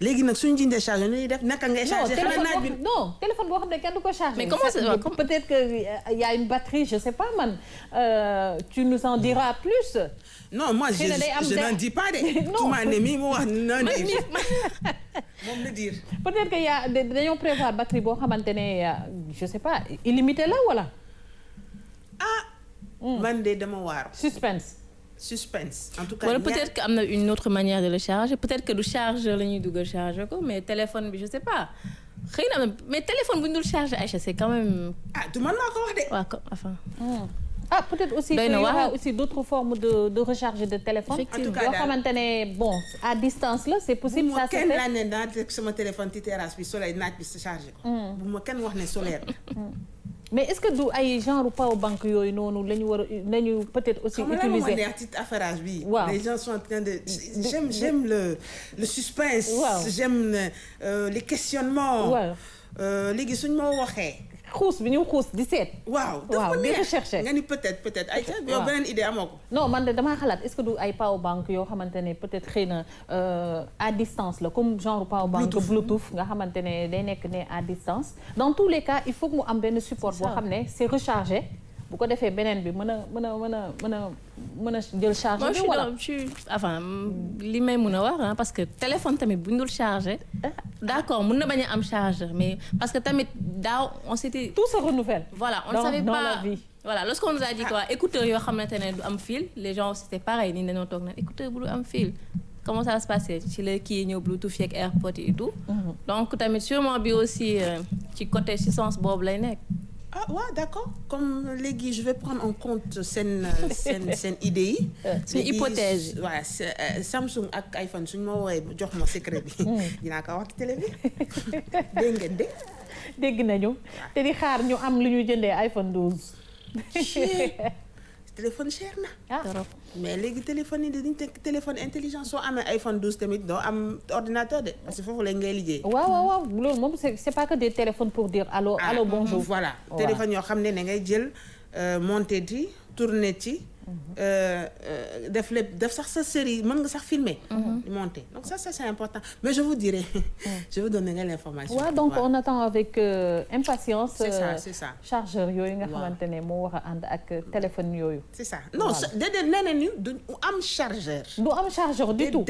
léegi nag suñu jëndee chargeur ni def naka ngay charger. non téléphone boo xam ne kenn du ko charger. mais comment ça va peut-être que y a une batterie je sais pas man tu nous en diras plus. non moi je n'en dis pas de. non tumaane mi mu wax non de. moom la dire. peut-être que y a dañoo prévoir batterie boo xamante ne je sais pas illimité la wala. man de dama waar. Suspense en tout cas. Voilà, peut-être qu'il y a une autre manière de le charger peut-être que le chargeur la ñuy dugal charger ko mais téléphone bi je sais pas xëy na mais téléphone bu ñu dul charger Aïcha c'est quand même. du man maa ko wax de. waaw enfin. peut-être aussi qu'il y aura aussi d'autres formes de recharge de téléphone. en tout cas yoo xamante ne bon à distance là c'est possible. ça se fait bu ma kenn laa ne naa teg sama téléphone ci terrasse bi soleil naaj bi sa chargé ko. bu ma kenn wax ne solaire. mais est-ce que du ay genre power bank yooyu noonu la ñu war a nañu peut-être aussi utiliser. xam nga petit affairage bi. waaw les gens sont en train de. j'aime le suspense. waaw j'aime les questionnements. waaw léegi suñu ma waxee. xuus bi ñu xuus di seet. waaw di rechercher nga ni peut-être ay yow beneen idée amoo ko. non man de damaa xalaat est-ce que du ay power bank yoo xamante ne peut-être xëy na à distance la comme genre power bank Bluetooth nga xamante ne day nekk ne à distance. dans tous les cas il faut que mu am benn support boo xam ne c'est rechargé bu ko defee beneen bi mën a jël charge bi wala. enfin li may mën a wax parce que téléphone tamit bu ñu dul chargé d'accord mën na bañ a am chargeur mais parce que tamit daaw on s'était. tout se renouvelle. voilà on ne savait pas dans la vie. voilà lorsqu'on nous a dit quoi écouteurs yoo xamante ne du am fil les gens c'était pareil ni dañoo toog nag écouteur bu du am fil. comment ça va se passer ci la kii ñëw Bluetooth yeeg AirPods et tout. donc tamit sûrement bi aussi ci côté ci sens boobu lay nekk. ah ouais, d'accord. Comme léegi je vais prendre en compte seen idée yi. suñu hypothèse. waaw Samsung ak iPhone suñu ma woowee jox ma secret bi. dinaa ko wax ci télé bi dégg ngeen de. dégg nañu te di xaar ñu am lu ñu jëndee iPhone 12. téléphone cher na. ah mais léegi téléphone yi dañuy teg téléphone intelligent soo amee iPhone 12 tamit doo am ordinateur de parce que foofu la ngay liggéey. waaw loolu moom c'est pas que des téléphones pour dire allô bonjour. voilà téléphone yoo xam ne da ngay jël monter ci tourner ci. def sax sa série mën nga sax filmer. monter donc ça c'est important mais je vous dirai. je vous donnerai l'information. waaw donc on attend avec impatience. c'est ça chargeur yooyu nga xamante ne moo war a ànd ak téléphone yooyu. c'est ça non déedéet nee nañu du am chargeur. du am chargeur du tout.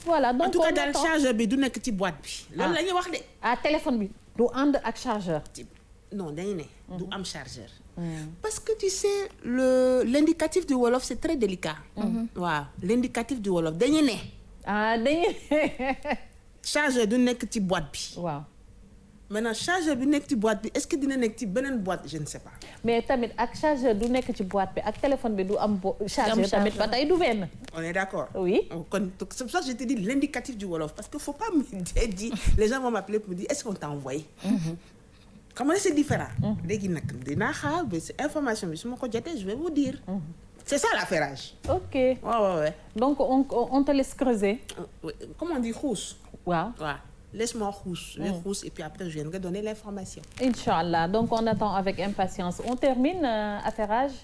voilà donc en tout cas daal chargeur bi du nekk ci boîte bi. loolu la ñuy wax de. téléphone bi du ànd ak chargeur. non dañu ne. du am chargeur. parce que tu sais l'indicatif du wolof c'est très délicat. waaw l'indicatif du wolof dañu ne. dañu chargeur du nekk ci boîte bi. waaw. maintenant chargeur bi nekk ci boîte bi est-ce que dina nekk ci beneen boîte je ne sais pas. mais tamit ak chargeur du nekk ci boîte bi ak téléphone bi du am chargeur tamit ba tey du benn. on est d'accord. oui. kon c'est pour ça que je te dis l'indicatif du wolof parce que faut pas me dire les gens vont m'appeler pour me dire est-ce qu'on t'a envoyé. xam nga c'est différent. léegi nag dinaa xaar ba information bi su ma ko jotee je vais vous dire. c'est ça l'affairage. ok. ouais. donc on te laisse creuser. comment on dit xuus. waaw. laisse-moi xuus. je vais xuus et puis après je viendrai donner l'information. Inch'Allah donc on attend avec impatience on termine affairage.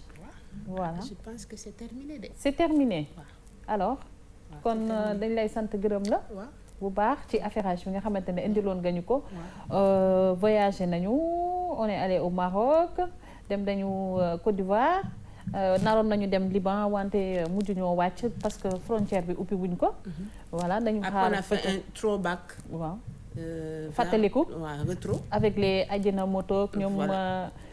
voilà je pense que c'est terminé de. c'est terminé. alors. kon dañ lay sant gërëm la. bu baax ci affairage bi nga xamante ne indiloon nga ñu ko. voyagé nañu on est allé au Maroc dem nañu Côte d'Ivoire naroon nañu dem Liban wante mujj ñoo wàcc parce que frontière bi ubbi wuñ ko. voilà dañu xaar on a fait un throwback. waaw. fàttaliku. waaw rétro. avec les Adjina moto ñoom.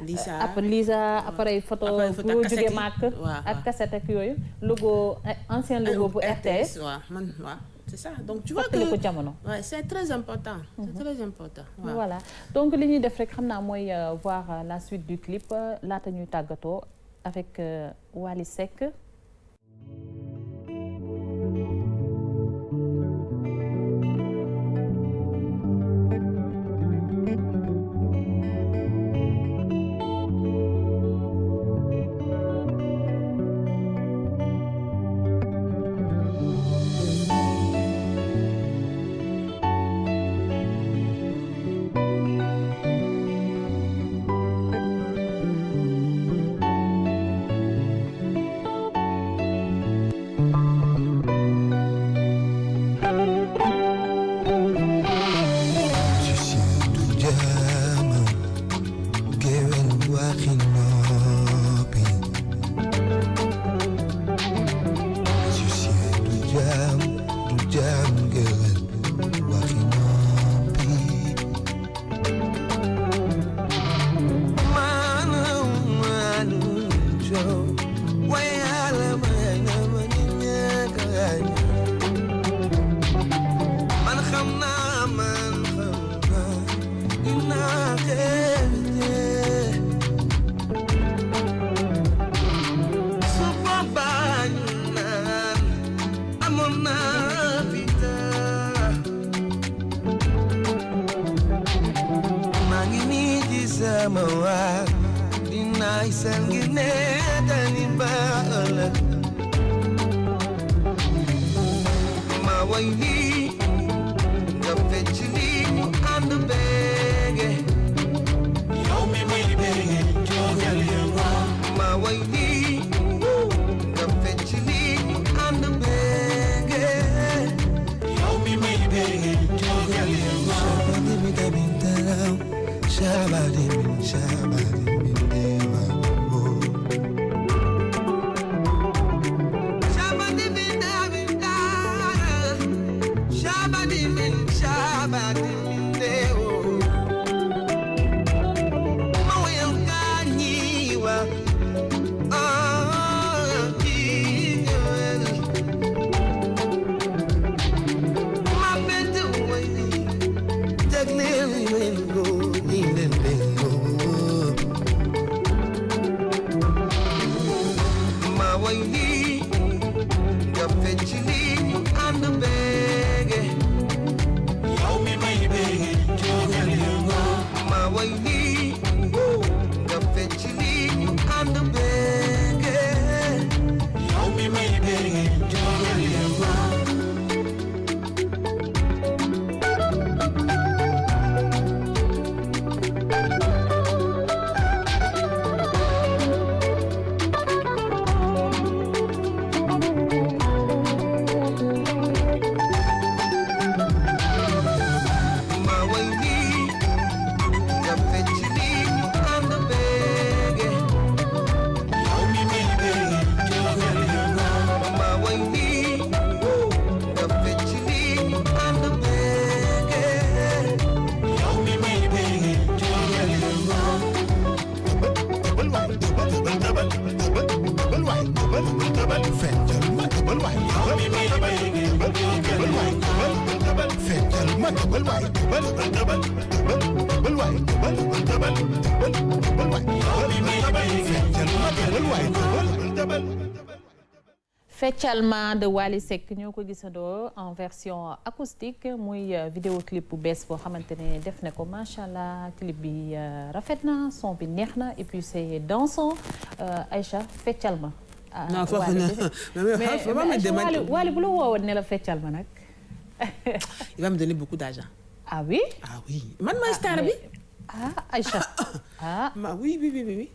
Lisa appareil photo. bu jógee màkk ak cassette ak yooyu. logo ancien logo bu RTS. waaw man waaw. c'est ça donc tu vois que ouais, c'est très important. c'est très important. voilà donc li ñuy def rek xam naa mooy voir la suite du clip laata ñuy tàggatoo avec Wally Seck. fecc lii ñu ànd bége yow mi may bége jógal yëngu ma way lii nga fecc lii ñu ànd bége yow mi may bége jógal yëngu Fechalma de Wally Seck ñoo ko gisandoo en version acoustique muy vidéoclip bu bees boo xamante ne def na ko macha allah clip bi rafet na son bi neex na et puis c'est dansant Aïcha Fechalma. non foofu na Wally bu la woowoon ne la Fechalma nag. il va me donner beaucoup d'argent. ah oui. ah oui man maay star bi. ah Aïcha ah. oui.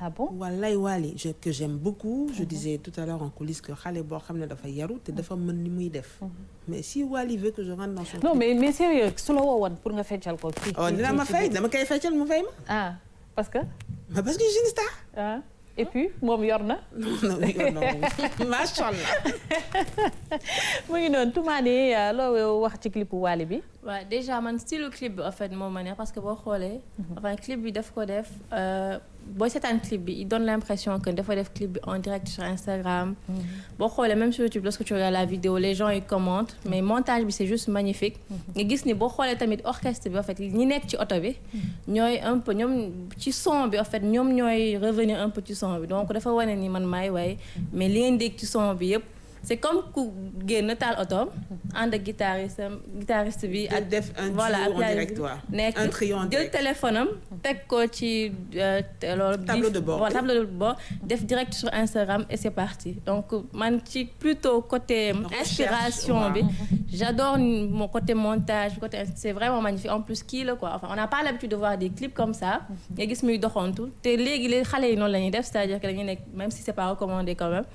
ah bon wallaay Wally que j'aime beaucoup je disais tout à l'heure en coulisses que xale boo xam ne dafa yaru te dafa mën ni muy def mais si Wally veut que je rentre dans son non mais sérieux su la woowoon pour nga feccal ko fii dina ma fay dama koy feccal mu fay ma ah parce que parce que je suis une star ah et puis moom yor na non macha allah mu ngi noonu Toumani loo wax ci clip Wally bi waaw déjà man style clip bi en fait moo ma neex parce que boo xoolee enfin clip bi daf ko def booy seetaan clip bi il donne l'impression que dafa def clip bi en direct sur Instagram boo xoolee même sur YouTube lorsque tu regardes la vidéo les gens ils commentent mais montage bi c'est juste magnifique nga gis ni boo xoolee tamit orchestre bi en fait ñi nekk ci oto bi ñooy un peu ñoom ci son bi en fait ñoom ñooy revenir un peu ci son bi donc dafa wane ni man maay waaye mais li ngeen dégg ci son bi yëpp c'est comme ku génn taal otoom ànd ak guitariste bi ak def un duo en direct nekk un trio en direct jël téléphone am teg ko ci loolu tableau de bord def direct sur Instagram et c'est parti donc man ci plutôt côté inspiration bi j'adore mon côté montage côté c'est vraiment magnifique en plus kii la quoi enfin on n'a pas l'habitude de voir des clips comme ça nga gis muy doxantu te léegi les xale yi noonu la ñuy def c'est-à-dire que dañuy nekk même si c'est pas recommandé quand même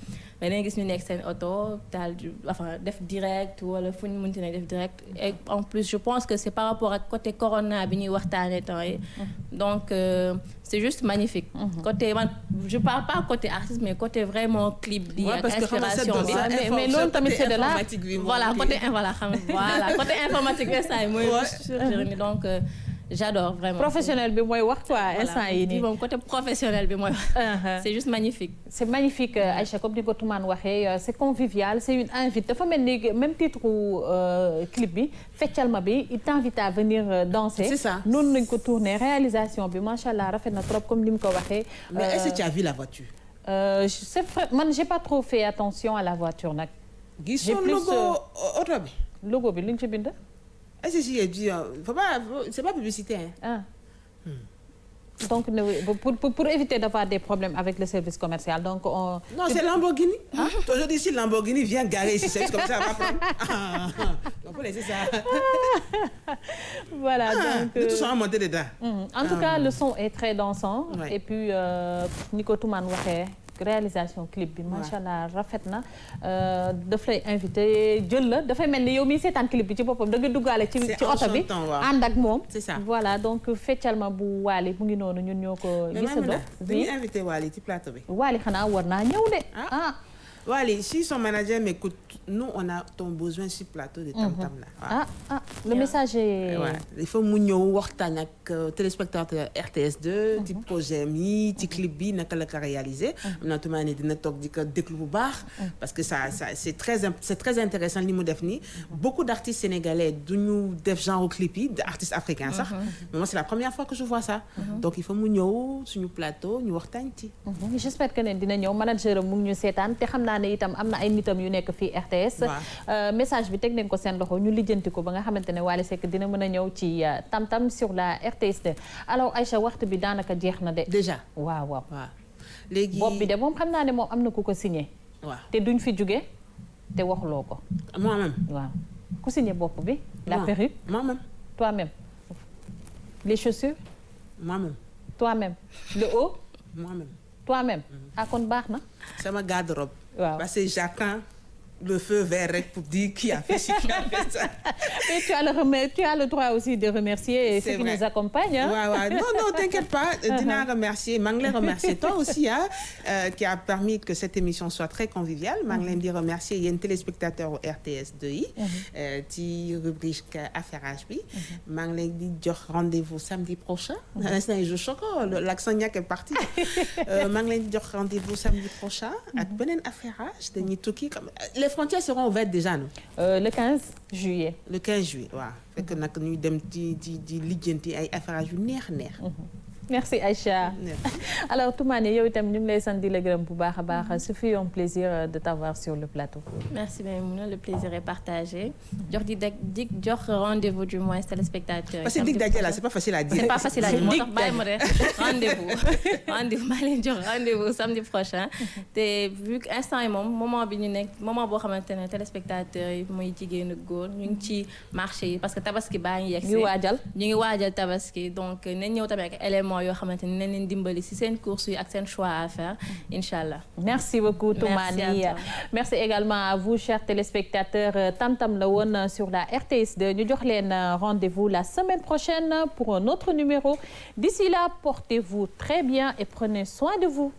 mais dañuy gis ñu nekk seen auto daal enfin def direct wala fu ñu mënti ne def direct et en plus je pense que c'est par rapport ak côté corona bi ñuy waxtaanee temps yi donc c'est juste magnifique côté man je parle pas côté artiste mais côté vraiment clip bi ak inspiration bi mais loolu tamit c'est de là voilà côté côté informatique bi ça mooy surgir ni donc j'adore vraiment professionnel bi mooy wax quoi instant yi nii moom côté professionnel bi mooy wax c'est juste magnifique c'est magnifique Aïcha comme ni ko Toumane waxee c'est convivial c'est une invite dafa mel ni même titre clip bi Fechalma bi il t'invite à venir danser c'est ça noonu lañ ko tourner réalisation bi machallah rafet na trop comme ni mu ko waxee mais est-ce que tu as vu la voiture c'est vrai man j'ai pas trop fait attention à la voiture nag gis logo oto bi logo bi li nga ci bind est-ce que j'ai dit c'est pas publicité hein donc pour éviter d'avoir des problèmes avec le service commercial donc on non c'est Lamborghini aujourd'hui si Lamborghini vient garer ici c'est comme ça va prendre on peut laisser ça voilà donc nous tous on va monter dedans en tout cas le son est très dansant et puis ni ko Toumane waxee réalisation clip bi macha allah rafet na daf lay invité jël la dafay mel ni yow mii seetaan clip bi ci boppam da nga duggaale ci oto bi ànd ak moom c'est ça voilà donc Fechalma bu Wally mu ngi noonu ñun ñoo ko gisandoo dañuy invité Wally ci plateau bi Wally xanaa war naa ñëw de Wally si son manager m'écoute nous on a ton besoin sur plateau de Tam Tam là le message est. Ouais. Il faut mu ñëw waxtaan ak téléspectateur RTS2. ci projet mi ci clip bi naka la ko réaliser. am na tumaa ne dina toog di ko déglu bu baax. parce que ça c'est très intéressant li mu def nii. beaucoup d'artistes sénégalais duñu def genre clip yi d'artistes africains sax. mais moi c'est la première fois que je vois ça. donc il faut mu ñëw suñu plateau ñu waxtaan ci. j'espère que ne dina ñëw manager am mu ngi ñu seetaan te xam naa ne itam am na ay nitam yu nekk fii RTS. message bi teg nañ ko seen loxo ñu lijjanti ko ba nga xamante ne Wally Seck dina mën a ñëw ci Tam Tam sur la RTS2 alors Aïcha waxtu bi daanaka jeex na de. déjà waaw. léegi bopp bi de moom xam naa ne moom am na ku ko signé. waaw te duñ fi jóge te waxuloo ko. moi-même. waaw ku signé bopp bi. la perruque. moi-même. toi-même. les chaussures. moi-même. toi-même. le haut. moi-même. toi-même. kon baax na. sama garde-robe. waaw parce que j'attends le feu vert rek pour dire qui a fait ci, qui a fait ça. Et tu as le droit aussi de remercier ceux qui nous accompagnent. Ouais. Non, t'inquiète pas. Dina remercier, maa ngi lay remercier toi aussi qui a permis que cette émission soit très conviviale. Maa ngi leen di remercier yéen téléspectateurs au RTS2 yi. ci rubrique affairage bi. maa ngi leen di jox rendez-vous samedi prochain. instant je choque l'accent ñàkk est parti. maa ngi leen di jox rendez-vous samedi prochain. ak beneen affairage dañuy tukki comme les frontières seront ouvertes déjà non. Le 15 juillet. Le 15 juillet waaw. fekk nag ñuy dem di lijjanti ay affairage yu neex. Merci Aïcha. Alors Toumani yow itam ñu ngi lay sant di la gërëm bu baax a baax ce fut un plaisir de t'avoir sur le plateau. Merci Maïmouna, le plaisir est partagé. jox rendez-vous du moins téléspectateurs. parce que dig daje là c'est pas facile à dire. C'est pas facile à dire moo tax bàyyi ma de rendez-vous maa leen jox rendez-vous samedi prochain. te vu que instant yi moom moment bi ñu nekk moment boo xamante ne téléspectateurs yi muy jigéen ak góor ñu ngi ci marché yi parce que tabaski baa ngi yegsi. ñu ngi waajal tabaski donc nañ ñëw tamit ak élément yoo xamante ni nañ leen dimbali ci seen course yi ak seen choix à faire inchallah. Merci beaucoup Toumani. Merci également à vous chers téléspectateurs. Tam Tam la woon sur la RTS2 ñu jox leen rendez-vous la semaine prochaine pour un autre numéro. D'ici là, portez-vous très bien et prenez soin de vous.